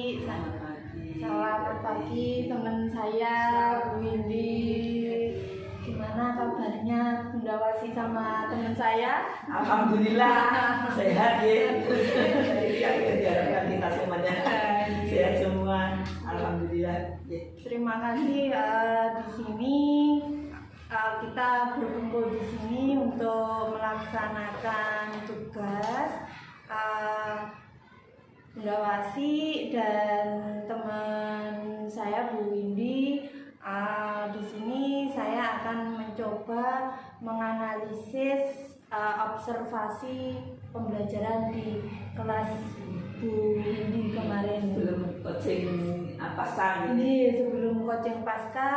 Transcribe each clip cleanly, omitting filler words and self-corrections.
Selamat pagi teman saya Bu Windy. Gimana kabarnya Bunda Wasi sama teman saya? Alhamdulillah sehat ya. Diharapkan kita semuanya sehat semua. Alhamdulillah. Terima kasih di sini kita berkumpul di sini untuk melaksanakan tugas Bunda Wasi dan teman saya Bu Windy. Di sini saya akan mencoba menganalisis observasi pembelajaran di kelas Bu Windy kemarin. Sebelum coaching pasca ini. Sebelum coaching pasca,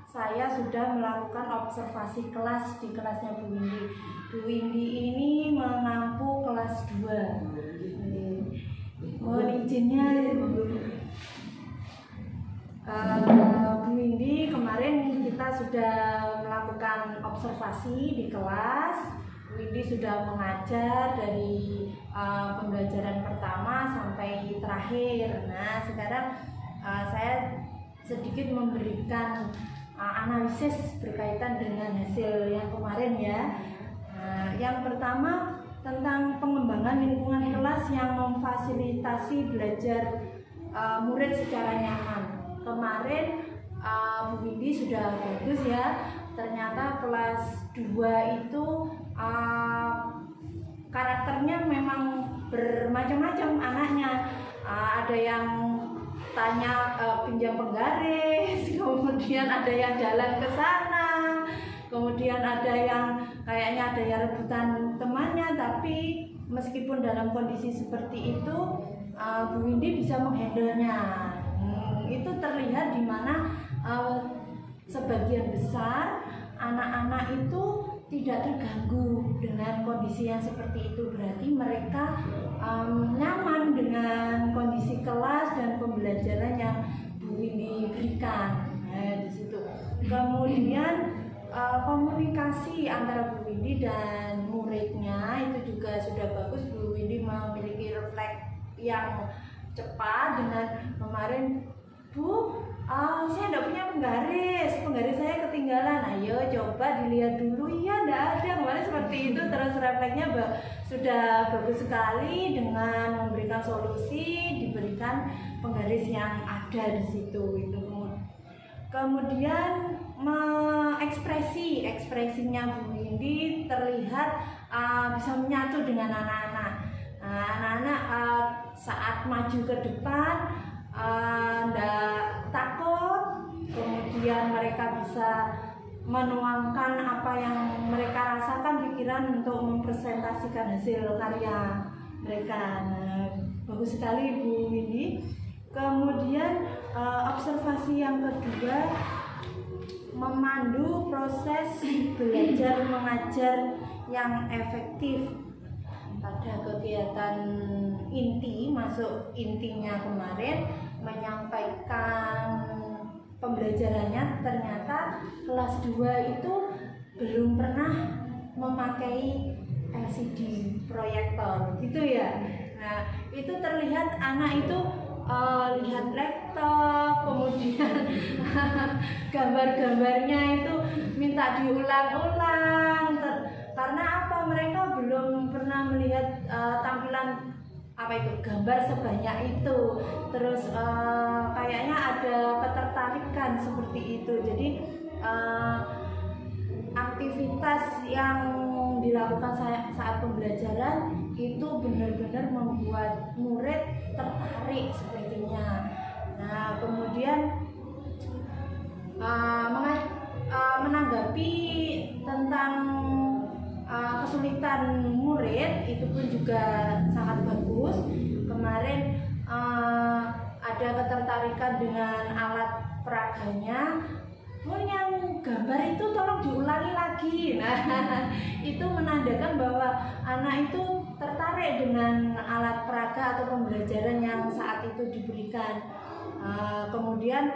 saya sudah melakukan observasi kelas di kelasnya Bu Windy. Bu Windy ini mengampu kelas 2. Mohon izinnya Bu Windy, kemarin kita sudah melakukan observasi di kelas. Bu Windy sudah mengajar dari pembelajaran pertama sampai terakhir. Nah, sekarang saya sedikit memberikan analisis berkaitan dengan hasil yang kemarin ya. Yang pertama tentang pengembangan lingkungan kelas yang memfasilitasi belajar murid secara nyaman. Kemarin Bu Windy sudah bagus ya. Ternyata kelas 2 itu karakternya memang bermacam-macam anaknya. Ada yang tanya pinjam penggaris, kemudian ada yang jalan ke sana, kemudian ada yang kayaknya ada yang rebutan temannya. Tapi meskipun dalam kondisi seperti itu Bu Windy bisa menghandle-nya. Itu terlihat di mana sebagian besar anak-anak itu tidak terganggu dengan kondisi yang seperti itu. Berarti mereka nyaman dengan kondisi kelas dan pembelajaran yang Bu Windy berikan. Di situ. Kemudian komunikasi antara Bu Windy dan muridnya itu juga sudah bagus. Bu Windy memiliki refleks yang cepat. Dengan kemarin, Bu, saya tidak punya penggaris saya ketinggalan. Ayo coba dilihat dulu. Iya, tidak ada. Kemarin seperti itu. Terus refleksnya sudah bagus sekali dengan memberikan solusi, diberikan penggaris yang ada di situ. Itu kemudian ekspresinya Bu Windy terlihat bisa menyatu dengan anak-anak. Anak-anak saat maju ke depan tidak takut, kemudian mereka bisa menuangkan apa yang mereka rasakan pikiran untuk mempresentasikan hasil karya mereka. Bagus sekali Bu Windy. Kemudian observasi yang kedua, memandu proses belajar mengajar yang efektif. Pada kegiatan inti, masuk intinya kemarin menyampaikan pembelajarannya, ternyata kelas 2 itu belum pernah memakai LCD proyektor gitu ya. Nah, itu terlihat anak itu lihat laptop, kemudian gambar-gambarnya itu minta diulang-ulang. Karena apa? Mereka belum pernah melihat tampilan gambar sebanyak itu. Terus kayaknya ada ketertarikan seperti itu. Jadi aktivitas yang dilakukan saat pembelajaran itu benar-benar membuat murid tertarik sepertinya. Nah, kemudian menanggapi tentang kesulitan murid itu pun juga sangat bagus. Kemarin ada ketertarikan dengan alat peraganya. Yang gambar itu tolong diulangi lagi. Nah, itu menandakan bahwa anak itu tertarik dengan alat peraga atau pembelajaran yang saat itu diberikan. Kemudian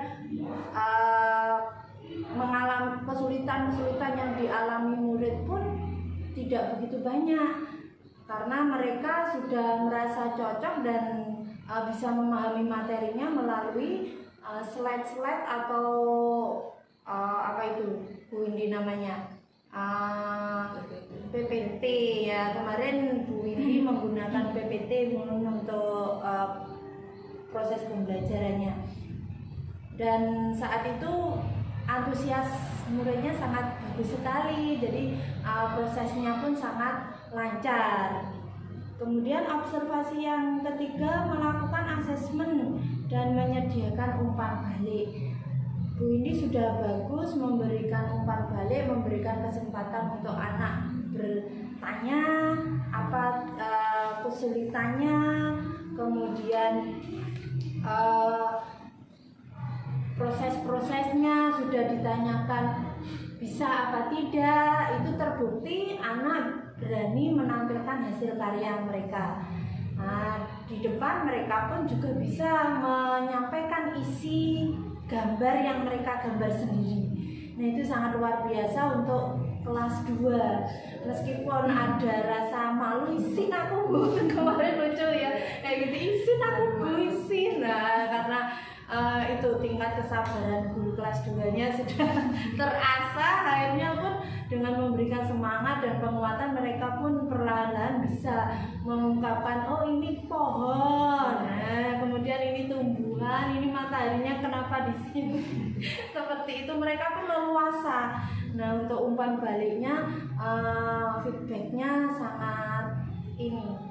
mengalami kesulitan-kesulitan yang dialami murid pun tidak begitu banyak, karena mereka sudah merasa cocok dan bisa memahami materinya melalui slide-slide atau apa itu Bu Windy namanya, PPT ya. Kemarin Bu Windy menggunakan PPT untuk proses pembelajarannya, dan saat itu antusias muridnya sangat bagus sekali, jadi prosesnya pun sangat lancar. Kemudian observasi yang ketiga, melakukan asesmen dan menyediakan umpan balik. Bu Windy sudah bagus memberikan umpan balik, memberikan kesempatan untuk anak bertanya apa kesulitannya, kemudian proses-prosesnya sudah ditanyakan bisa apa tidak. Itu terbukti anak berani menampilkan hasil karya mereka. Di depan mereka pun juga bisa menyampaikan isi gambar yang mereka gambar sendiri. Nah, itu sangat luar biasa untuk kelas 2. Meskipun ada rasa malu, isin aku Bu, kemarin lucu ya kayak gitu, isin aku Bu, isin. Nah, karena itu tingkat kesabaran guru kelas 2-nya sudah terasa, akhirnya pun dengan memberikan semangat dan penguatan mereka pun perlahan-lahan bisa mengungkapkan, oh ini pohon, nah kemudian ini tumbuhan, ini mataharinya kenapa di sini. Seperti itu mereka pun leluasa. Nah, untuk umpan baliknya, feedbacknya sangat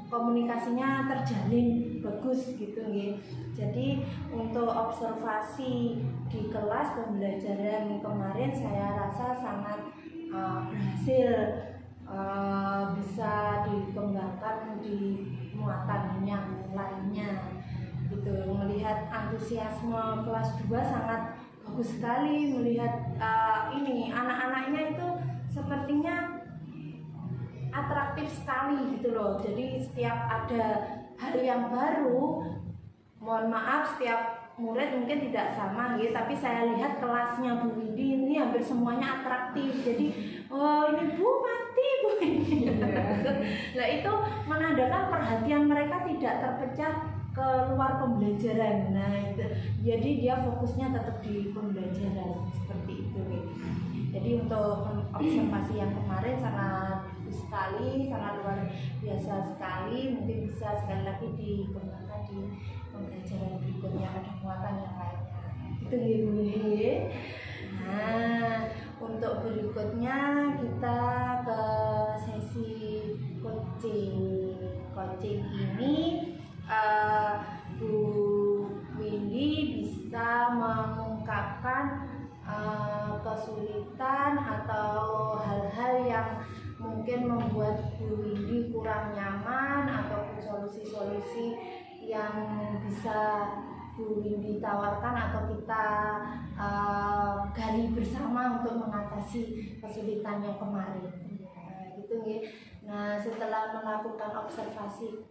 komunikasinya terjalin bagus gitu nggih. Jadi untuk observasi di kelas pembelajaran kemarin saya rasa sangat berhasil, bisa dikembangkan di muatan yang lainnya gitu. Melihat antusiasme kelas 2 sangat bagus sekali, melihat anak-anaknya itu sepertinya atraktif sekali gitu loh. Jadi setiap ada hal yang baru, mohon maaf setiap murid mungkin tidak sama gitu, tapi saya lihat kelasnya Bu Windy ini hampir semuanya atraktif. Jadi oh ini Bu mati Bu ini. Nah itu menandakan perhatian mereka tidak terpecah ke luar pembelajaran. Nah itu, jadi dia fokusnya tetap di pembelajaran seperti itu. Jadi untuk observasi yang kemarin sangat bagus sekali, sangat luar biasa sekali. Mungkin bisa sekali lagi dikembangkan di pembelajaran berikutnya, ada muatan yang lainnya. Itu ya Bu Windy. Nah, untuk berikutnya kita ke sesi coaching. Coaching ini Bu Windy bisa mengungkapkan kesulitan atau hal-hal yang mungkin membuat Bu Windy kurang nyaman, ataupun solusi-solusi yang bisa Bu Windy tawarkan atau kita gali bersama untuk mengatasi kesulitan yang kemarin. Gitu ya. Nah, setelah melakukan observasi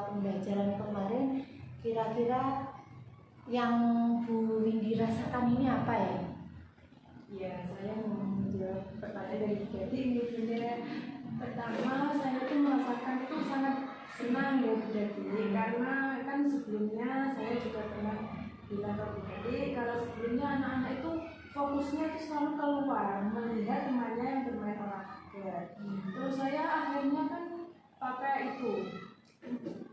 pembelajaran kemarin, kira-kira yang Bu Windy rasakan ini apa ya? Ya, saya mau menjawab pertanyaan dari Jadi ini Bunda. Pertama, saya tuh merasakan itu sangat senang ya Bu Jadi, karena kan sebelumnya saya juga pernah bilang ke Bu Jadi kalau sebelumnya anak-anak itu fokusnya itu selalu keluar melihat temannya yang bermain olahraga. Terus saya akhirnya kan pakai itu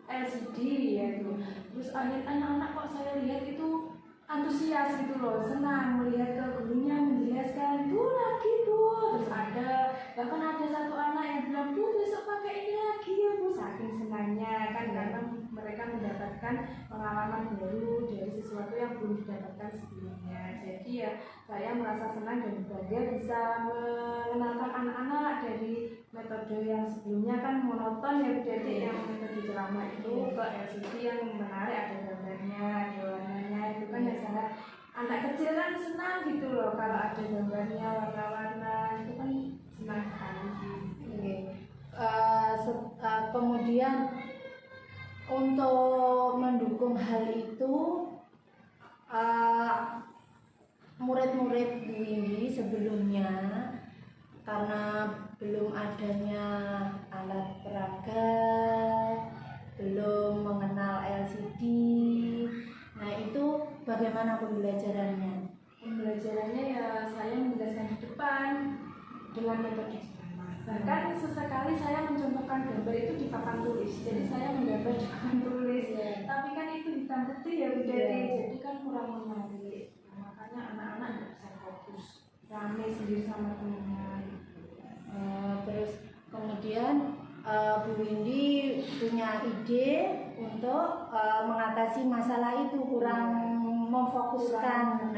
LCD ya itu. Terus akhirnya anak-anak kok saya lihat itu antusias gitu loh, senang melihat ke gurunya menjelaskan, Bu lagi Bu. Terus bahkan ada satu anak yang bilang, Bu besok pakai ini lagi ya Bu. Saking senangnya kan, karena mereka mendapatkan pengalaman baru dari sesuatu yang belum didapatkan sebelumnya. Jadi ya saya merasa senang dan bangga bisa mengenalkan anak-anak dari metode yang sebelumnya kan monoton ya Bu. Jadi yang metode ceramah itu ke LCD yang menarik, ada gambarnya, ada warnanya, itu kan yang sangat anak kecil kan senang gitu loh kalau ada gambarnya warna-warna, itu kan senang sekali. Kemudian untuk mendukung hal itu, murid-murid Bu Windy sebelumnya karena belum adanya alat peraga, belum mengenal LCD, bagaimana pembelajarannya? Pembelajarannya ya saya menjelaskan di depan dengan metode sama. Bahkan sesekali saya mencontohkan gambar itu di papan tulis. Jadi saya menggambar di papan tulis. Tapi kan itu hitam putih ya Bu Deti. Jadi kan kurang menarik. Makanya anak-anak nggak bisa fokus. Rame sendiri sama teman. Terus kemudian Bu Windy punya ide untuk mengatasi masalah itu, kurang memfokuskan,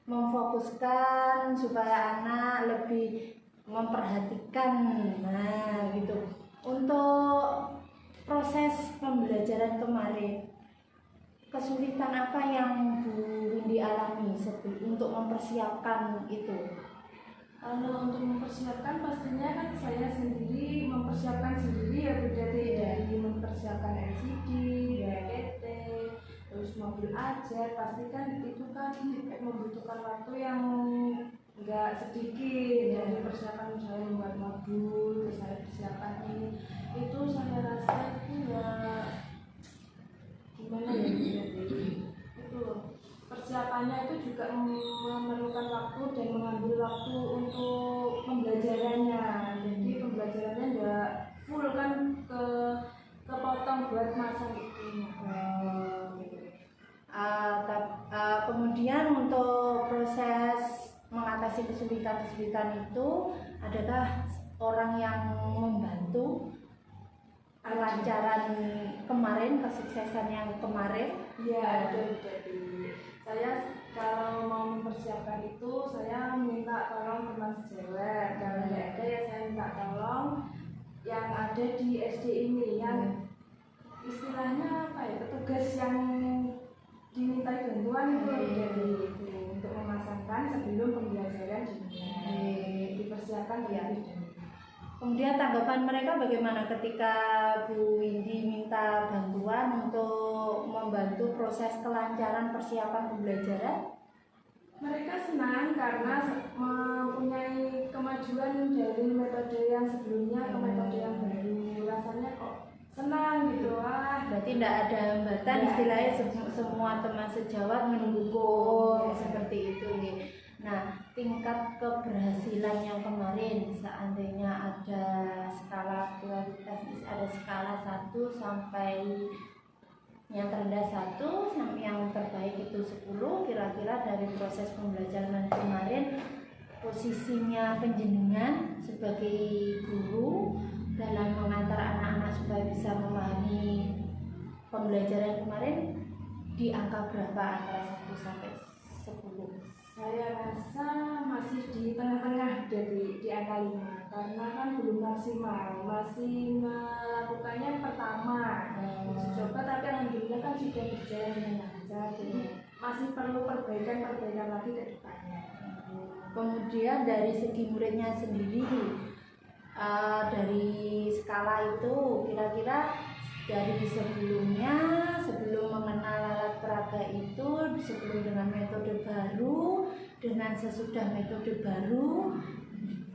memfokuskan supaya anak lebih memperhatikan, nah gitu. Untuk proses pembelajaran kemarin, kesulitan apa yang Bu Windy alami untuk mempersiapkan itu? Kalau untuk mempersiapkan pastinya kan saya sendiri mempersiapkan sendiri ya Bu Deti, dari mempersiapkan LCD, PPT, terus mobil ajar, pasti kan itu kan membutuhkan waktu yang enggak sedikit. Dari persiapan saya membuat modul, saya persiapan ini, itu saya rasa itu ya gimana ya Bu Deti, itu persiapannya itu juga memerlukan waktu dan mengambil waktu untuk pembelajarannya. Jadi pembelajarannya enggak full kan kepotong buat masa itu. Kemudian untuk proses mengatasi kesulitan-kesulitan itu, adakah orang yang membantu kelancaran kemarin, kesuksesan yang kemarin? Iya, ada. Jadi saya kalau mau mempersiapkan itu saya minta tolong teman sejawat. Kalau nggak ada ya saya minta tolong yang ada di SD ini, yang istilahnya apa ya, petugas yang dimintai bantuan itu jadi untuk memasangkan sebelum pembelajaran dimulai, dipersiapkan ya. Kemudian tanggapan mereka bagaimana ketika Bu Windy minta bantuan untuk membantu proses kelancaran persiapan pembelajaran? Mereka senang karena mempunyai kemajuan dari metode yang sebelumnya ke metode yang baru. Rasanya kok senang gitu. Berarti tidak ada hambatan, istilahnya semua teman sejawat mendukung seperti itu. Nah, tingkat keberhasilan yang kemarin, seandainya ada skala prioritas, ada skala 1 sampai yang terendah 1 sampai yang terbaik itu 10, kira-kira dari proses pembelajaran kemarin, posisinya penjenengan sebagai guru dalam mengantar anak-anak supaya bisa memahami pembelajaran kemarin di angka berapa antara 1 sampai 10? Saya rasa masih di tengah-tengah, dari di angka 5, karena kan belum maksimal, masih melakukannya pertama uji coba, tapi alhamdulillah kan sudah berjalan dengan lancar, jadi masih perlu perbaikan lagi ke depannya. Kemudian dari segi muridnya sendiri, dari skala itu kira-kira dari sebelumnya, sebelum mengenal alat peraga itu, sebelum dengan metode baru, dengan sesudah metode baru,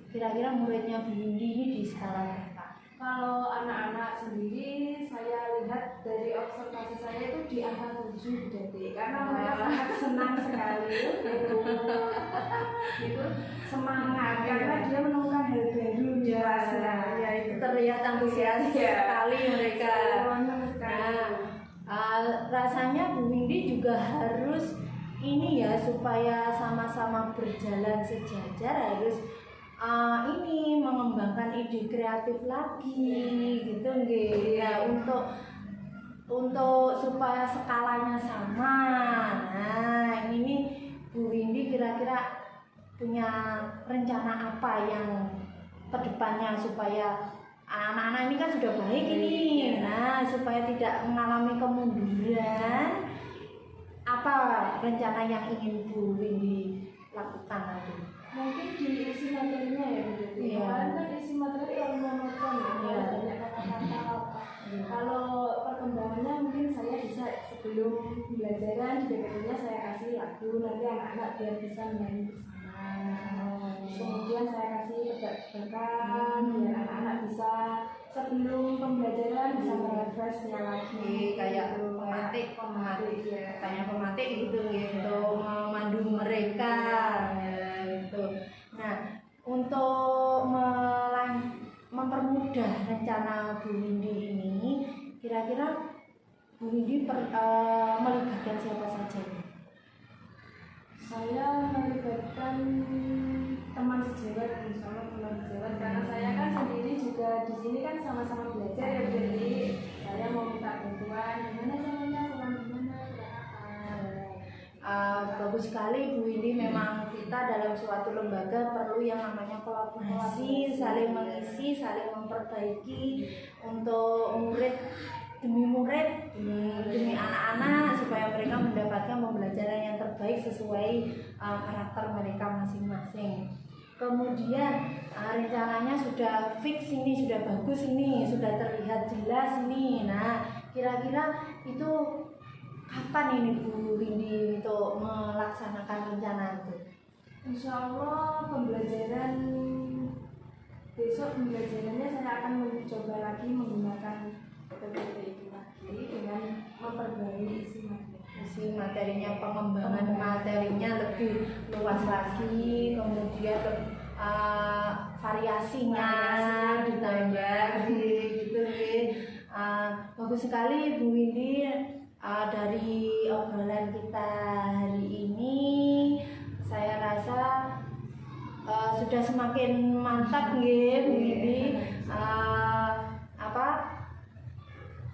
kira-kira muridnya Bu Windy ini di skala berapa? Kalau anak-anak sendiri saya lihat dari observasi saya itu di angka 7 Deti, karena mereka sangat senang sekali gitu, semangat karena dia menemukan hal baru di kelasnya. Ya, itu terlihat antusias sekali mereka. Rasanya Bu Windy juga harus ini ya, supaya sama-sama berjalan sejajar, harus ini mengembangkan ide kreatif lagi gitu nggih ya, untuk supaya skalanya sama. Nah, ini Bu Windy kira-kira punya rencana apa yang kedepannya supaya anak-anak ini kan sudah baik ini, nah supaya tidak mengalami kemunduran, apa rencana yang ingin Bu Windy lakukan nanti? Mungkin di isi materinya ya Bu Deti. Kemarin kan isi materi terlalu monoton ya, banyak kata-kata apa. Kalau perkembangannya mungkin saya bisa sebelum pembelajaran di BPT-nya saya kasih lagu, nanti anak-anak biar bisa menyanyi bersama. Kemudian saya kasih tebak-tebakan biar anak-anak bisa sebelum pembelajaran bisa merefreshnya lagi kayak gitu, pematik ya. tanya pematik gitu memandu mereka gitu. Nah, untuk mempermudah rencana Bu Windy ini, kira-kira Bu Windy melibatkan siapa saja? Saya melibatkan teman sejawat, insya Allah teman sejawat, karena saya kan sendiri juga di sini kan sama-sama belajar ya, jadi saya mau minta bantuan gimana caranya, kurang gimana, Bagus sekali Bu Windy, memang kita dalam suatu lembaga perlu yang namanya kolaborasi, saling mengisi, saling memperbaiki untuk murid demi murid, demi anak-anak, supaya mereka mendapatkan pembelajaran yang terbaik sesuai karakter mereka masing-masing. Kemudian rencananya sudah fix ini, sudah bagus ini, sudah terlihat jelas ini. Nah, kira-kira itu kapan ini Bu Windy untuk melaksanakan rencana itu? insya Allah besok pembelajarannya saya akan mencoba lagi menggunakan PPT itu lagi dengan memperbarui isi materinya, pengembangan materinya lebih luas lagi, kemudian variasinya ditambah gitu. Bagus sekali Bu Windy. Dari obrolan kita hari ini saya rasa sudah semakin mantap nggih Bu Windy.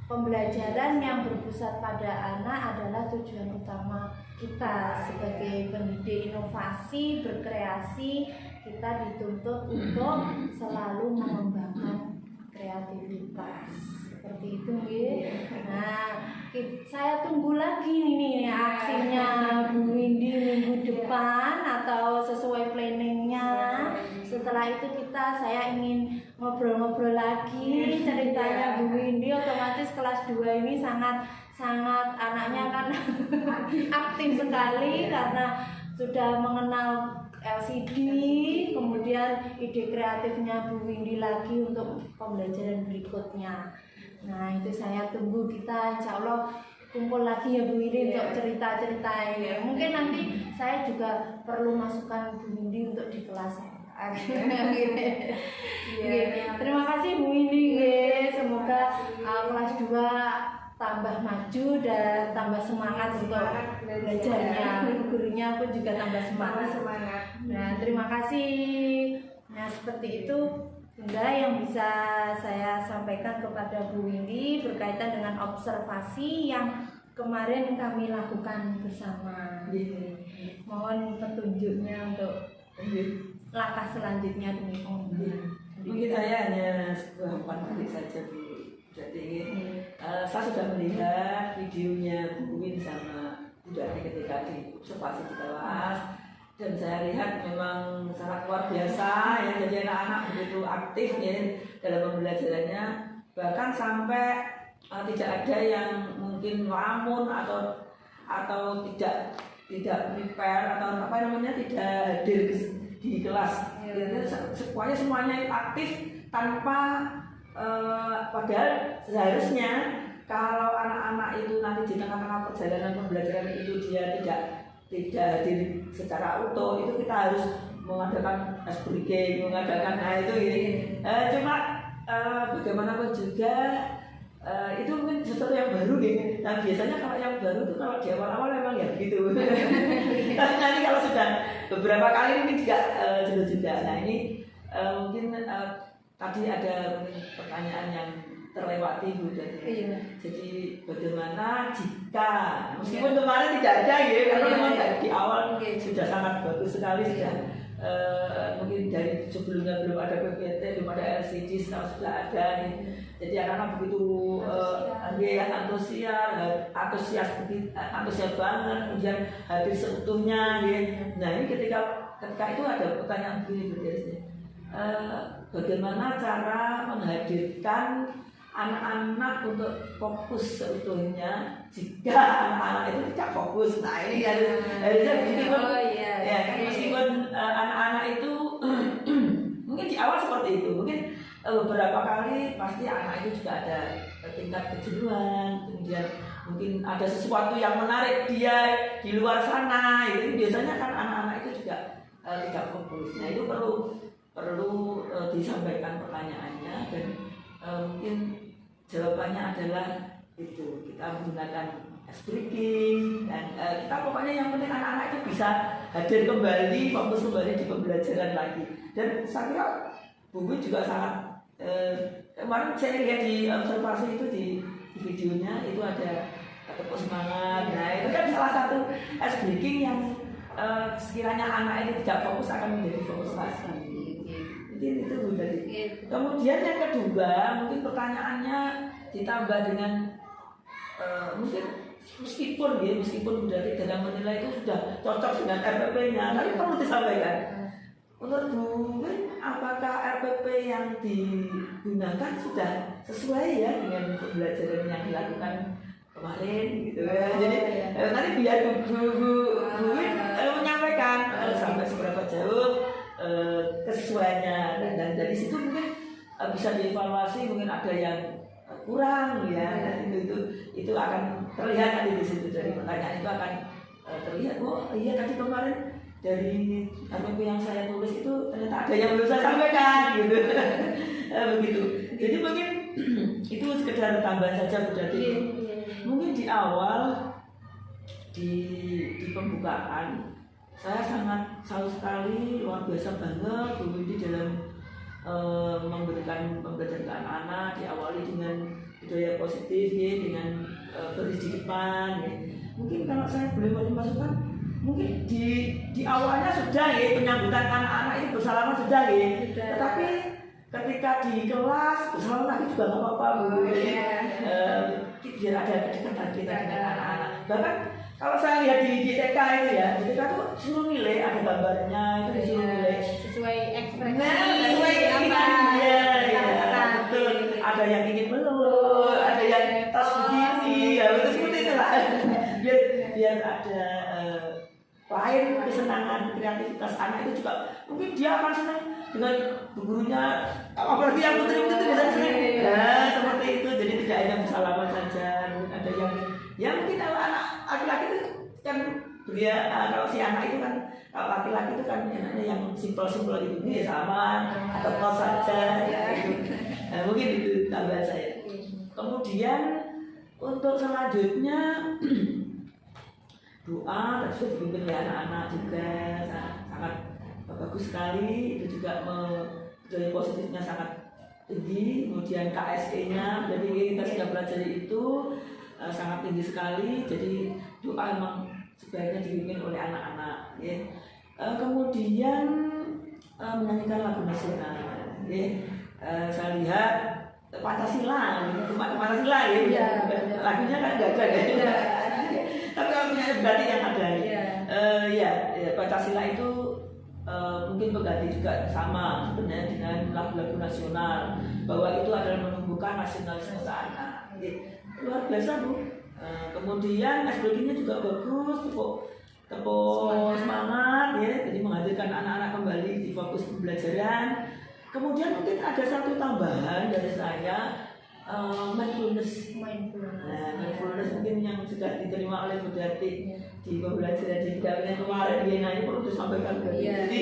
Pembelajaran yang berpusat pada anak adalah tujuan utama kita sebagai pendidik inovasi, berkreasi. Kita dituntut untuk selalu mengembangkan kreativitas. Seperti itu nggih. Nah, saya tunggu lagi nih aksinya Bu Windy minggu depan atau sesuai planningnya. Setelah itu saya ingin ngobrol-ngobrol lagi ceritanya Bu Windy. Otomatis kelas 2 ini sangat anaknya kan aktif sekali karena sudah mengenal LCD, kemudian ide kreatifnya Bu Windy lagi untuk pembelajaran berikutnya. Nah, itu saya tunggu, kita insya Allah kumpul lagi ya Bu Windy untuk cerita-cerita ini. Mungkin nanti saya juga perlu masukan Bu Windy untuk di kelas saya. Terima kasih Bu Windy. Semoga kelas 2 tambah maju dan tambah semangat untuk belajarnya. Gurunya pun juga tambah semangat. Nah, terima kasih. Nah, seperti itu Bunda yang bisa saya sampaikan kepada Bu Windy berkaitan dengan observasi yang kemarin kami lakukan bersama. Mohon petunjuknya untuk langkah selanjutnya demi pengembangan. Mungkin saya hanya sebuah informasi saja Bu. Jadi saya sudah melihat videonya Bu Win sama Bu Dati ketika di observasi di kelas, dan saya lihat memang sangat luar biasa ya. Jadi anak-anak begitu aktif ya dalam pembelajarannya, bahkan sampai tidak ada yang mungkin ngelamun atau tidak prepare atau tidak hadir di kelas. Jadi semuanya aktif tanpa padahal seharusnya kalau anak-anak itu nanti di tengah-tengah perjalanan pembelajaran itu dia tidak hadir secara utuh, itu kita harus mengadakan ice breaking, mengadakan itu gini. Cuma bagaimanapun juga itu mungkin sesuatu yang baru gitu. Dan biasanya kalau yang baru itu kalau di awal-awal memang ya begitu. Tapi nanti kalau sudah beberapa kali ini juga. Nah ini mungkin tadi ada pertanyaan yang terlewati Bu. Jadi bagaimana jika meskipun kemarin tidak ada ya, karena memang di awal sudah sangat bagus sekali sudah. Mungkin dari sebelumnya belum ada PPT, belum ada LCD, sekarang sudah ada nih. Jadi anak-anak begitu antusias banget, kemudian hadir seutuhnya gitu. Nah ini ketika itu ada pertanyaan begini bagaimana cara menghadirkan anak-anak untuk fokus seutuhnya jika anak-anak itu tidak fokus. Nah ini harusnya meskipun meskipun anak-anak itu mungkin di awal seperti itu, mungkin beberapa beberapa kali pasti anak itu juga ada tingkat kejenuhan, kemudian mungkin ada sesuatu yang menarik dia di luar sana. Itu biasanya kan anak-anak itu juga tidak fokus. Nah itu perlu disampaikan pertanyaannya, dan mungkin jawabannya adalah itu kita menggunakan ice breaking, dan kita pokoknya yang penting anak-anak itu bisa hadir kembali, fokus kembali di pembelajaran lagi. Dan saya kira Bu Win juga sangat kemarin saya lihat di observasi itu di videonya itu ada tepuk semangat. Nah itu kan salah satu ice breaking yang sekiranya anak ini tidak fokus akan menjadi fokus lagi. Mungkin itu Bu tadi. Kemudian yang kedua mungkin pertanyaannya ditambah dengan mungkin meskipun berarti dalam menilai itu sudah cocok dengan RPP-nya, tapi perlu disampaikan. Menurut Bu Win, apakah RPP yang digunakan sudah sesuai ya dengan pembelajaran yang dilakukan kemarin gitu ya? Jadi nanti biar Bu Win menyampaikan sampai seberapa jauh kesesuaiannya, dan dari situ mungkin bisa dievaluasi, mungkin ada yang kurang ya. Dan itu akan terlihat nanti di situ, dari pertanyaan itu akan terlihat. Oh iya, tadi kemarin dari RPP yang saya tulis itu ternyata ada yang belum saya sampaikan gitu. Begitu. Jadi mungkin itu sekedar tambahan saja Bu Dati. Mungkin di awal di pembukaan saya sangat salut sekali, luar biasa banget Bu Windy dalam memberikan pembelajaran ke anak-anak, diawali dengan budaya positif ya, dengan berisi di depan ya. Mungkin kalau saya boleh beri masukan, mungkin di awalnya sudah ya penyambutan anak-anak itu bersalaman sudah ya. Tetapi ketika di kelas bersalaman lagi juga nggak apa-apa Bu ya. Biar ada kedekatan kita dengan anak-anak. Bahkan kalau saya lihat di TK itu ya, di TK itu disuruh nilai, ada gambarnya itu disuruh nilai sesuai ekspresi. Nah, sesuai keinginan dia, ya, betul. Ada yang ingin melulu, ada yang tas begini, ya betul seperti itulah. Biar ada lain kesenangan, kreativitas anak itu juga mungkin dia akan senang dengan gurunya, apalagi yang putri-putri itu biasanya senang. Nah, seperti itu. Jadi tidak hanya bersalaman saja, mungkin ada yang mungkin kalau anak laki-laki itu kan dia kalau si anak itu kan, kalau laki-laki itu kan enaknya yang simpel-simpel gitu, ya sama atau kos saja ya, gitu. Nah, mungkin itu tambahan saya. Kemudian untuk selanjutnya doa dan sudah dipimpin oleh anak-anak juga sangat bagus sekali. Itu juga budaya positifnya sangat tinggi. Kemudian KSE-nya, jadi kita sudah pelajari itu sangat tinggi sekali. Jadi doa memang sebaiknya dipimpin oleh anak-anak ya. Kemudian menyanyikan lagu nasional ya. Saya lihat Pancasila ya. Lagunya kan enggak ada ya. Tapi kalau punya berarti yang ada ya Pancasila itu mungkin pengganti juga sama sebenarnya dengan lagu-lagu nasional, bahwa itu adalah menumbuhkan nasionalisme anak. Luar biasa Bu. Kemudian SBG-nya juga bagus, tepuk semangat ya, jadi menghadirkan anak-anak kembali di fokus pembelajaran. Kemudian mungkin ada satu tambahan dari saya, mindfulness. Nah, mindfulness mungkin yang sudah diterima oleh Bu Dati di pembelajaran di pendampingan kemarin ya, nah ini perlu disampaikan. Jadi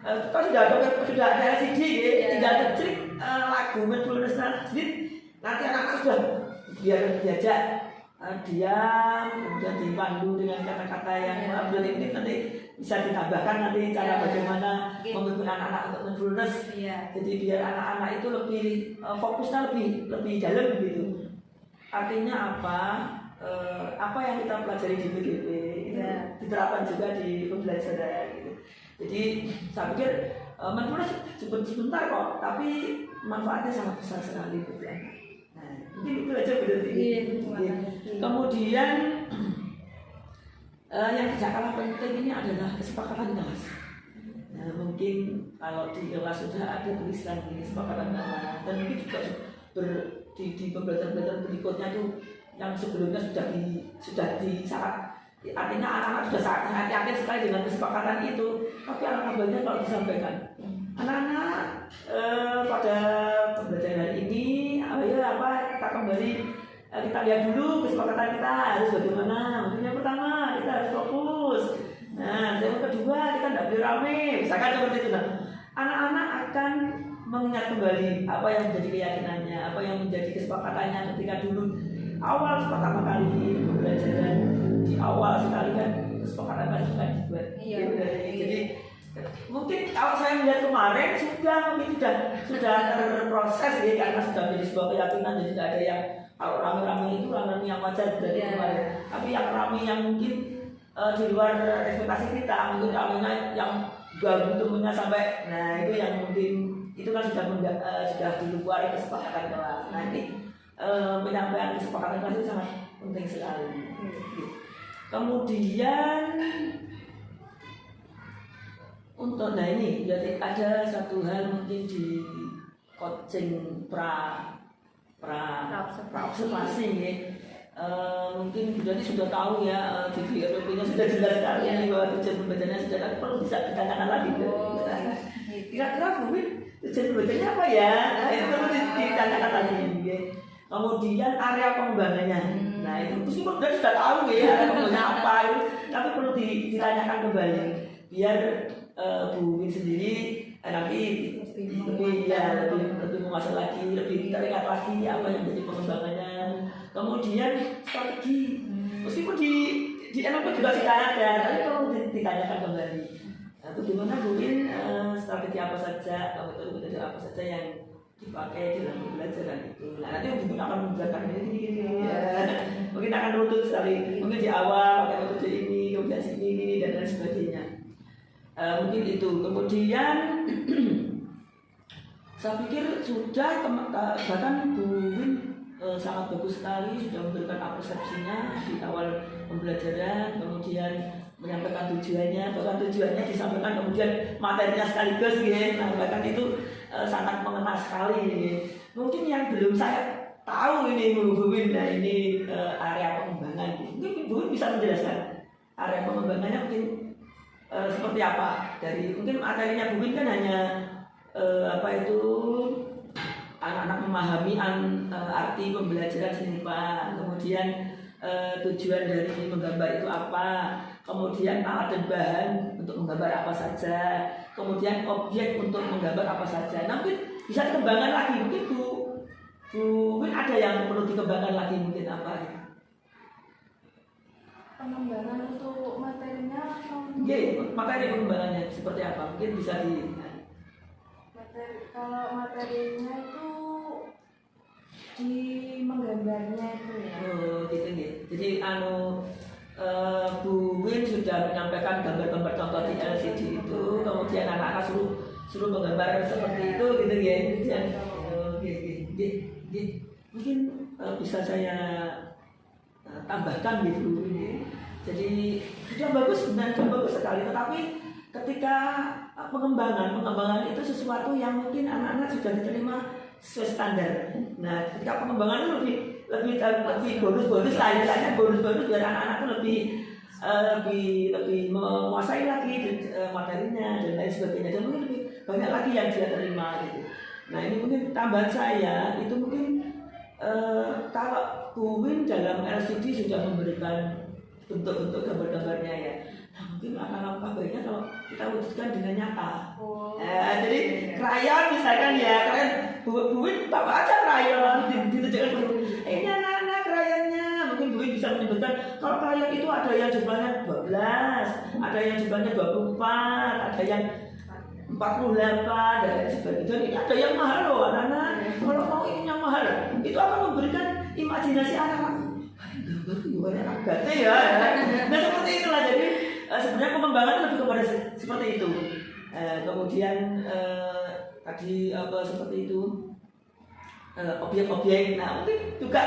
kan sudah ada LCD ya, tinggal kecil lagu mindfulness. Jadi nanti anak-anak sudah biar diajak diam, kemudian dipandu dengan kata-kata yang berarti nanti bisa ditambahkan nanti cara bagaimana memimpin anak-anak untuk mindfulness. Jadi biar anak-anak itu lebih fokusnya lebih dalam gitu. Artinya apa yang kita pelajari di BGP itu diterapkan juga di pembelajaran gitu. Jadi saya pikir mindfulness sebentar kok, tapi manfaatnya sangat besar sekali buat anak. Mungkin itu aja berarti. Kemudian yang tidak kalah penting ini adalah kesepakatan kelas. Nah, mungkin kalau di kelas sudah ada tulisan ini kesepakatan kelas, dan mungkin juga di pembelajaran berikutnya itu yang sebelumnya sudah disyarat. Artinya anak-anak sudah sangat yakin sekali dengan kesepakatan itu. Tapi alangkah baiknya kalau disampaikan. Anak-anak pada pembelajaran hari kembali. Kita lihat dulu kesepakatan kita harus bagaimana. Mungkin yang pertama kita harus fokus. Nah, yang kedua kita tidak boleh rame. Misalkan seperti itu. Nah, anak-anak akan mengingat kembali apa yang menjadi keyakinannya, apa yang menjadi kesepakatannya ketika dulu awal pertama kali pembelajaran di awal sekali kan kesepakatan kan dibuat. Iya. Jadi mungkin kalau saya melihat kemarin sudah terproses ya karena sudah menjadi sebuah keyakinan, jadi tidak ada yang kalau rame-rame itu rame yang wajar dari kemarin. Tapi yang rame yang mungkin di luar ekspektasi kita, mungkin ramenya yang baru bentuknya sampai, nah itu yang mungkin itu kan sudah di luar kesepakatan kelas. Nah ini penyampaian kesepakatan kelas itu sangat penting sekali. Kemudian untuk nah ini jadi ada satu hal mungkin di coaching observasi ya. Mungkin berarti sudah tahu ya di RPP-nya sudah jelas sekali bahwa tujuan pembacanya sudah perlu bisa ditanyakan lagi. Kira-kira Bu tujuan pembacanya apa ya? Nah, itu perlu ditanyakan lagi. Kemudian area pengembangannya. Nah itu meskipun sudah tahu ya area pengembangannya apa itu, tapi perlu ditanyakan kembali biar Bu Win sendiri nanti lebih menguasai lagi, lebih teringat lagi apa yang menjadi pengembangannya. Kemudian strategi, meskipun di NLP juga sudah ada, tapi perlu ditanyakan kembali. Nah, bagaimana Bu Win strategi apa saja, metode apa saja yang dipakai dalam pembelajaran itu. Nah nanti Bu Win akan membuatkan ini ya. Mungkin akan runtut sekali, mungkin di awal pakai metode ini, kemudian sini dan lain sebagainya. Mungkin itu. Kemudian saya pikir sudah bahkan Bu Win sangat bagus sekali sudah memberikan persepsinya di awal pembelajaran, kemudian menyampaikan tujuannya, bahkan tujuannya disampaikan kemudian materinya sekaligus gitu. Nah, bahkan itu sangat mengena sekali gitu. Mungkin yang belum saya tahu ini Bu Win, nah ini area pengembangan. Mungkin Bu Win bisa menjelaskan area pengembangannya mungkin seperti apa. Dari mungkin materinya Bu Win kan hanya anak-anak memahami arti pembelajaran seni rupa, kemudian tujuan dari menggambar itu apa, kemudian alat dan bahan untuk menggambar apa saja, kemudian objek untuk menggambar apa saja. Nah, mungkin bisa dikembangkan lagi, mungkin Bu Win ada yang perlu dikembangkan lagi, mungkin apa ya? Pengembangan untuk materinya materi pengembangannya seperti apa? Mungkin bisa kalau materinya itu di menggambarnya itu ya. Oh, gitu ya. Jadi Bu Win sudah menyampaikan gambar-gambar contoh di LCD itu, kemudian anak-anak suruh menggambar seperti itu gitu ya. Mungkin bisa saya tambahkan gitu. Jadi sudah bagus, benar sudah bagus sekali. Tetapi ketika pengembangan itu sesuatu yang mungkin anak-anak sudah diterima sesuai standar. Nah, ketika pengembangan itu lebih bonus-bonus lah, istilahnya bonus-bonus biar anak-anak itu lebih menguasai lagi materinya dan lain sebagainya. Dan mungkin lebih banyak lagi yang dia terima gitu. Nah, ini mungkin tambahan saya itu mungkin kalau Bu Win dalam LCD sudah memberikan bentuk-bentuk gambar-gambarnya ya. Nah, mungkin alangkah baiknya kalau kita wujudkan dengan nyata. Jadi krayon misalkan ya, kalian Bu Win bawa aja krayon, ditunjukkan ini anak-anak krayonnya. Mungkin Bu Win bisa menyebutkan kalau krayon itu ada yang jumlahnya 12, ada yang jumlahnya 24, ada yang 48 dan lain sebagainya. Jadi ada yang mahal loh anak-anak. Kalau mau ini yang mahal, itu akan memberikan imajinasi anak-anak. Gambar itu banyak agak ya. Nah seperti itulah. Jadi sebenarnya pengembangan lebih kepada seperti itu. Kemudian tadi seperti itu objek-objek. Nah mungkin juga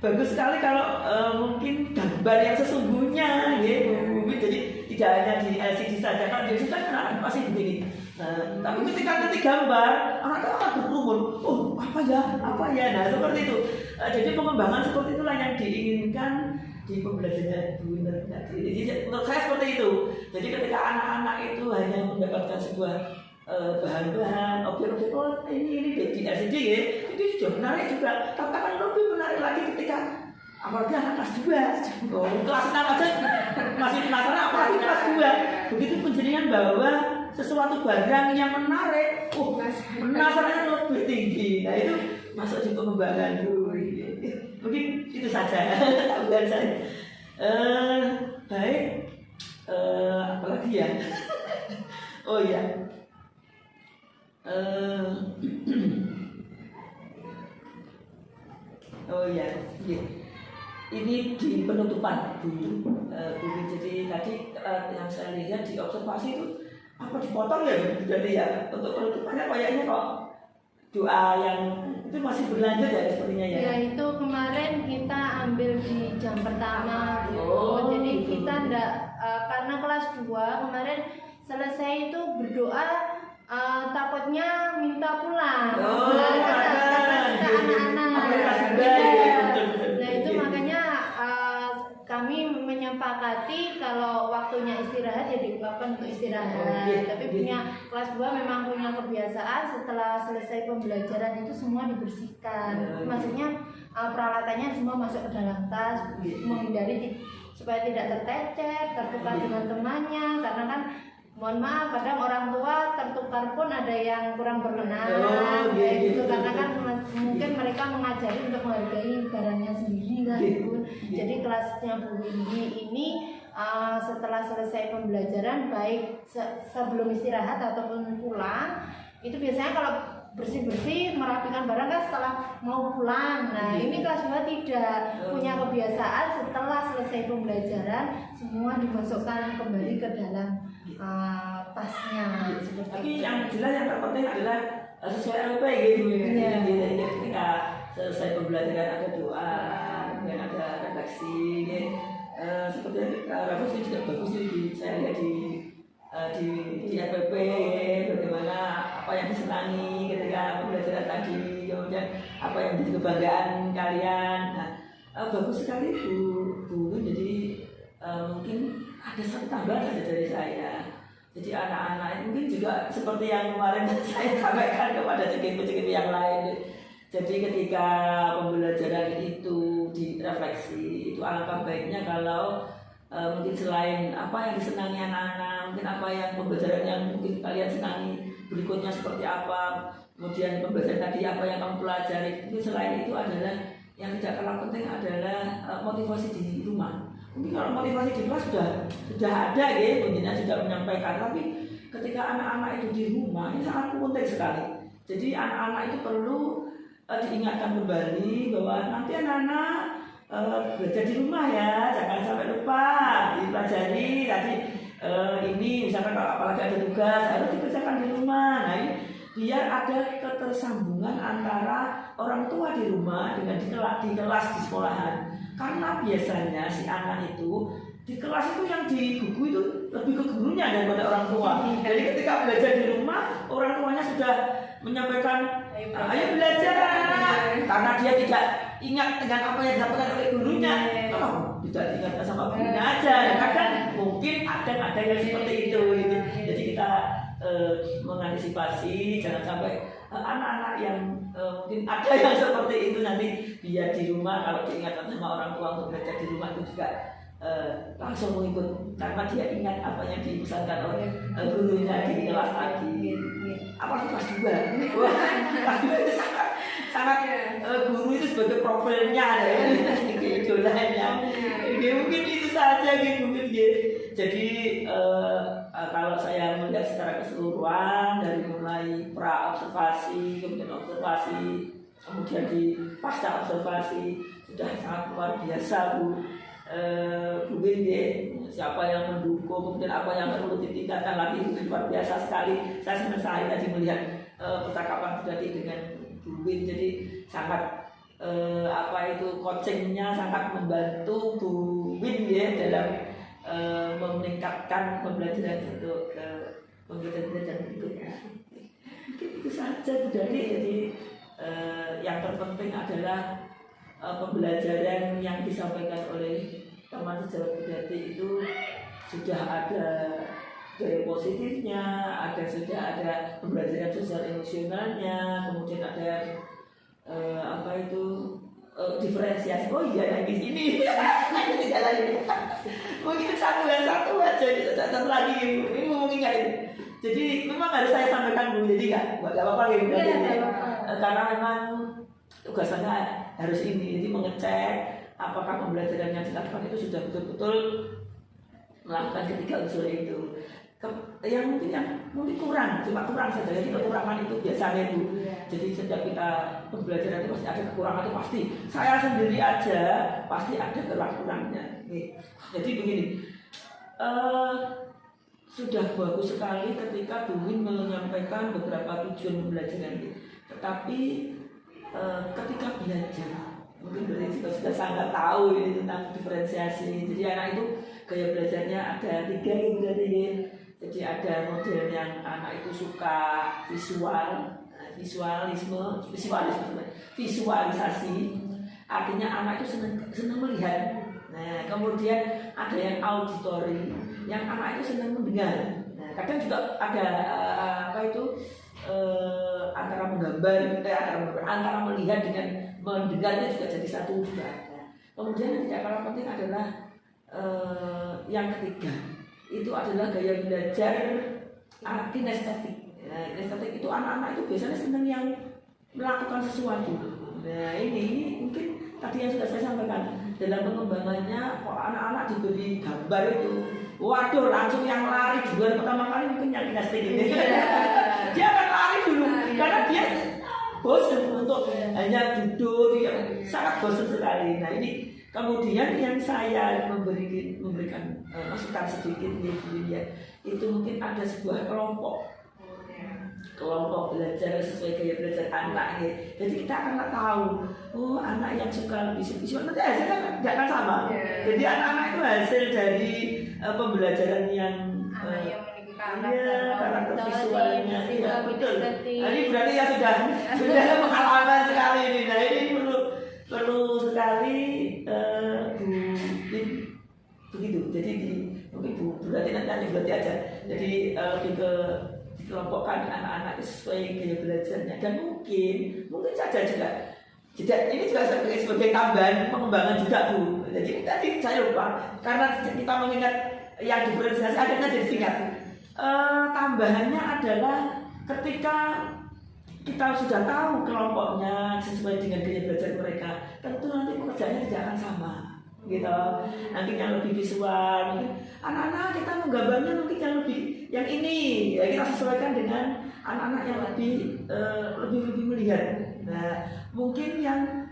bagus sekali kalau mungkin gambar yang sesungguhnya, gitu. Jadi tidak hanya di LCD saja. Kalau di LCD kan anak pasti begini. Tapi ketika nanti gambar, anak-anak akan berkerumun. Oh apa ya? Nah seperti itu. Jadi pengembangan seperti itulah yang diinginkan di pembelajaran Bu Win tadi. Jadi menurut saya seperti itu. Jadi ketika anak-anak itu hanya mendapatkan sebuah bahan-bahan, objek-objek, oh ini di LCD ya, itu sudah menarik juga. Tapi akan lebih menarik lagi ketika apalagi anak kelas 2, kelas 6 aja masih penasaran, apalagi kelas 2. Begitu penjelasan bahwa sesuatu barang yang menarik, penasarannya lebih tinggi. Nah itu masuk di pengembangan dulu. Mungkin itu saja tambahan saya. Baik, apalagi ya? Oh iya. Oh iya. Ini di penutupan Bu. Jadi tadi yang saya lihat di observasi itu apa dipotong ya Bu? Jadi ya untuk penutupannya kayaknya kok doa yang itu masih berlanjut ya sepertinya ya. Ya itu kemarin kita ambil di jam pertama. Oh, jadi gitu. kita enggak karena kelas 2 kemarin selesai itu berdoa takutnya minta pulang. Oh, karena kita anak-anak. Nah itu makanya kami menyepakati kalau waktunya istirahat ya diungkapkan untuk istirahat. Tapi punya kelas 2 memang punya kebiasaan setelah selesai pembelajaran itu semua dibersihkan. Maksudnya peralatannya semua masuk ke dalam tas, menghindari supaya tidak tercecer, tertukar dengan temannya. Karena kan mohon maaf kadang orang tua tertukar pun ada yang kurang berkenan gitu. Karena kan mungkin mereka mengajari untuk menghargai barangnya sendiri kan gitu. Jadi kelasnya Bu Windy ini setelah selesai pembelajaran baik sebelum istirahat ataupun pulang itu biasanya kalau bersih-bersih merapikan barang kan setelah mau pulang. Nah ini kelas 2 tidak punya kebiasaan setelah selesai pembelajaran semua dimasukkan kembali ke dalam tasnya. Tapi yang jelas yang terpenting adalah sesuai LP gitu ya. Ketika selesai pembelajaran ada doa dan ada refleksi seperti refleksi juga bagus di saya lihat di RPP bagaimana apa yang disenangi ketika pembelajaran tadi, kemudian apa yang menjadi kebanggaan kalian. Nah, bagus sekali Bu. Jadi mungkin ada satu tambahan saja dari saya. Jadi anak-anak mungkin juga seperti yang kemarin saya sampaikan kepada cekip-cekip yang lain. Jadi ketika pembelajaran itu direfleksi, itu alangkah baiknya kalau mungkin selain apa yang disenangi anak-anak, mungkin apa yang pembelajaran yang mungkin kalian senangi berikutnya seperti apa, kemudian pembelajaran tadi apa yang kamu pelajari, mungkin selain itu adalah yang tidak kalah penting adalah motivasi di rumah. Mungkin kalau motivasi di kelas sudah ada ya, pembina sudah menyampaikan, tapi ketika anak-anak itu di rumah ini sangat penting sekali. Jadi anak-anak itu perlu diingatkan kembali bahwa nanti anak-anak belajar di rumah ya, jangan sampai lupa dipelajari tadi ini misalkan kalau apalagi ada tugas harus dikerjakan di rumah. Nah ini biar ada ketersambungan antara orang tua di rumah dengan di kelas di sekolahan. Karena biasanya si anak itu di kelas itu yang di buku itu lebih ke gurunya daripada orang tua. Jadi ketika belajar di rumah orang tuanya sudah menyampaikan ayo belajar karena dia tidak ingat dengan apa yang disampaikan oleh gurunya. Kalau tidak diingatkan sama gurunya aja. Kadang mungkin ada yang seperti itu. Jadi kita mengantisipasi jangan sampai anak-anak yang mungkin ada yang seperti itu nanti biar di rumah kalau diingatkan sama orang tua untuk belajar di rumah itu juga langsung mengikut karena dia ingat apa yang dipesankan oleh gurunya di kelas tadi. Apalagi kelas 2. Wah, kelas 2 itu sangat guru itu sebagai profilnya ya, idolanya. Mungkin itu saja gitu. Jadi kalau saya melihat secara keseluruhan dari mulai pra observasi, kemudian observasi, kemudian di pasca observasi sudah sangat luar biasa Bu Windy. Siapa yang mendukung, kemudian apa yang perlu ditingkatkan lagi itu luar biasa sekali. Saya senang sekali tadi melihat percakapan tadi dengan Bu Windy. Jadi sangat coachingnya sangat membantu Bu Windy ya dalam meningkatkan pembelajaran untuk ke pembelajaran berikutnya. Mungkin itu saja Bu Dani. Jadi yang terpenting adalah pembelajaran yang disampaikan oleh teman sejawat Bidati itu sudah ada budaya positifnya, sudah ada pembelajaran sosial emosionalnya, kemudian ada diferensiasi. Oh iya, yang di sini tidak lagi. Mungkin satu aja, satu lagi ini ngomongin nggak ini. Jadi memang harus saya sampaikan dulu, jadi nggak apa-apa ya, karena memang tugasannya harus ini, jadi mengecek apakah pembelajaran yang dilakukan itu sudah betul-betul melakukan ketiga unsur itu. Yang mungkin kurang, cuma kurang saja. Jadi kekurangan itu biasanya itu. Jadi setiap kita pembelajaran itu pasti ada kekurangan, itu pasti. Saya sendiri aja pasti ada kekurangannya. Jadi begini, sudah bagus sekali ketika Bu Win menyampaikan beberapa tujuan pembelajaran itu. Tetapi ketika belajar, mungkin dari juga sudah sangat tahu ini tentang diferensiasi. Jadi anak itu gaya belajarnya ada 3 gitu tadi. Jadi ada model yang anak itu suka visualisasi. Artinya anak itu senang melihat. Nah, kemudian ada yang auditory, yang anak itu senang mendengar. Nah, kadang juga ada antara menggambar, antara melihat dengan mendengarnya juga jadi satu juga ada. Kemudian yang tidak kalah penting adalah yang ketiga, itu adalah gaya belajar kinestetik. Nah, kinestetik itu anak-anak itu biasanya senang yang melakukan sesuatu. Nah, ini mungkin tadi yang sudah saya sampaikan, dalam pengembangannya kok anak-anak diberi gambar itu, waduh langsung yang lari duluan pertama kali mungkin yang kinestetik ini. Dia akan lari dulu karena dia bosan untuk hanya duduk, dia sangat bosan sekali. Nah, ini kemudian yang saya memberikan masukan sedikit ya, itu mungkin ada sebuah kelompok belajar sesuai gaya belajar anak ya. Jadi kita akan tahu, oh anak yang suka visual nanti hasilnya nggak akan sama. Jadi anak-anak itu hasil dari pembelajaran yang karakter visualnya. Iya, betul. Nah, ini berarti ya sudah pengalaman sekali ini. Nah, ini perlu sekali begitu. Jadi mungkin berarti nanti berarti aja. Jadi lebih ke dikelompokkan anak-anak sesuai gaya belajarnya, dan mungkin saja juga ini juga sebagai tambahan pengembangan juga Bu. Jadi tadi saya lupa karena kita mengingat yang diferensiasi adanya jadi ingat. Tambahannya adalah ketika kita sudah tahu kelompoknya sesuai dengan gaya belajar mereka, tentu nanti pekerjaannya tidak akan sama. Gitu, nanti yang lebih visual, mungkin anak-anak kita menggambarnya mungkin yang ini ya, kita sesuaikan dengan anak-anak yang lebih melihat. Nah, mungkin yang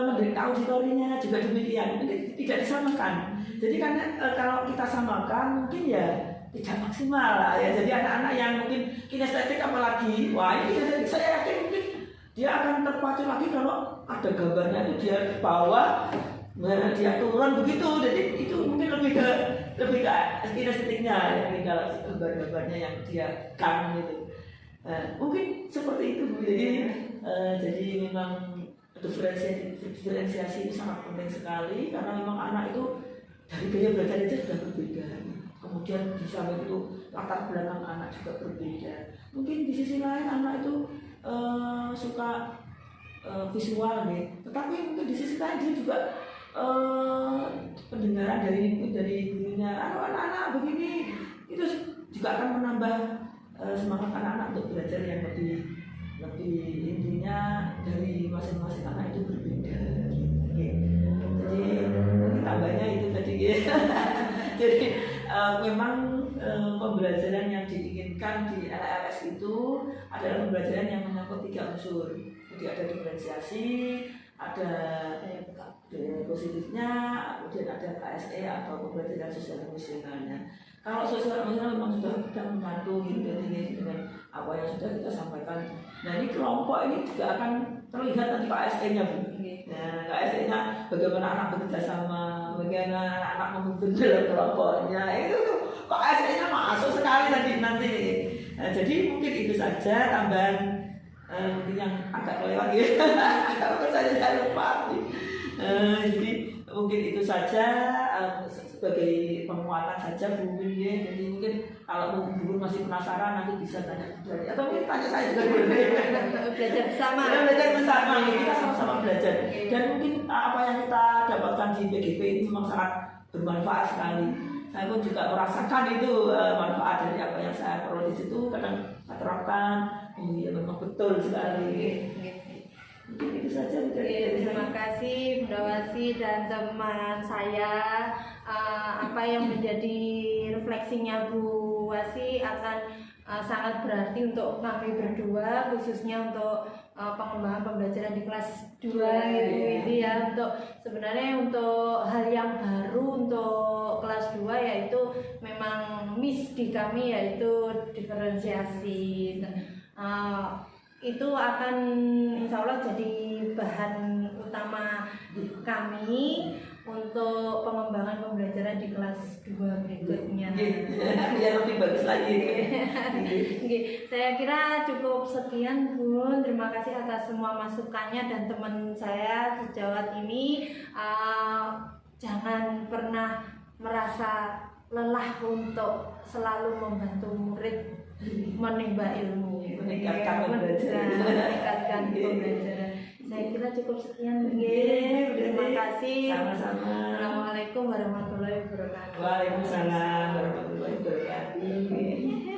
menderita auditorinya juga demikian, mungkin tidak disamakan. Jadi karena kalau kita samakan mungkin ya tidak maksimal lah ya. Jadi anak-anak yang mungkin kinestetik apalagi, wah ini saya yakin mungkin dia akan terpacu lagi kalau ada gambarnya itu dia bawa. Nah, dia turun begitu, jadi itu mungkin lebih ke kinestetiknya, ya, kalau gambar-gambarnya yang dia kan gitu. Mungkin seperti itu Bu. Jadi memang diferensiasi itu sangat penting sekali karena memang anak itu dari gaya belajar itu sudah berbeda. Kemudian di samping itu latar belakang anak juga berbeda. Mungkin di sisi lain anak itu suka visual nih, tetapi mungkin di sisi lain dia juga pendengaran dari gurunya, anak-anak begini itu juga akan menambah semangat anak-anak untuk belajar yang lebih intinya dari masing-masing anak itu berbeda. Jadi mungkin tambahnya itu tadi ya. Jadi memang pembelajaran yang diinginkan di LLS itu adalah pembelajaran yang menyangkut 3 unsur. Jadi ada diferensiasi, ada positifnya, kemudian ada KSE atau pembelajaran sosial emosionalnya. Kalau sosial emosional memang sudah membantu gitu dengan apa yang sudah kita sampaikan. Nah, ini kelompok ini juga akan terlihat nanti KSE-nya Bu. Nah, KSE-nya bagaimana anak bekerja sama, bagaimana anak memimpin dalam kelompoknya, itu KSE-nya masuk sekali nanti. Nah, jadi mungkin itu saja tambahan yang agak kelewat ya. Kalau saya lupa. Jadi mungkin itu saja sebagai penguatan saja Bu Win ya. Jadi mungkin kalau Bu Guru masih penasaran nanti bisa tanya Bu Dali atau mungkin tanya saya juga boleh. Belajar bersama. Ya, belajar bersama, kita sama-sama belajar. Dan mungkin apa yang kita dapatkan di PGP ini memang sangat bermanfaat sekali. Saya pun juga merasakan itu manfaat dari apa yang saya peroleh di situ, kadang saya terapkan. Iya memang betul sekali. Mungkin itu saja. Terima kasih Bunda Wasi dan teman saya. Apa yang menjadi refleksinya Bu Wasi akan sangat berarti untuk kami berdua, khususnya untuk pengembangan pembelajaran di kelas 2 gitu ini ya. Untuk sebenarnya untuk hal yang baru untuk kelas 2 yaitu memang miss di kami yaitu diferensiasi. Itu akan insya Allah jadi bahan utama kami untuk pengembangan pembelajaran di kelas 2 berikutnya. Biar lebih bagus lagi. Saya kira cukup sekian Bun. Terima kasih atas semua masukannya dan teman saya sejawat ini. Jangan pernah merasa lelah untuk selalu membantu murid menimba ilmu, meningkatkan pembelajaran. Saya kira cukup sekian. Terima kasih. Sama-sama. Assalamualaikum warahmatullahi wabarakatuh. Waalaikumsalam warahmatullahi wabarakatuh.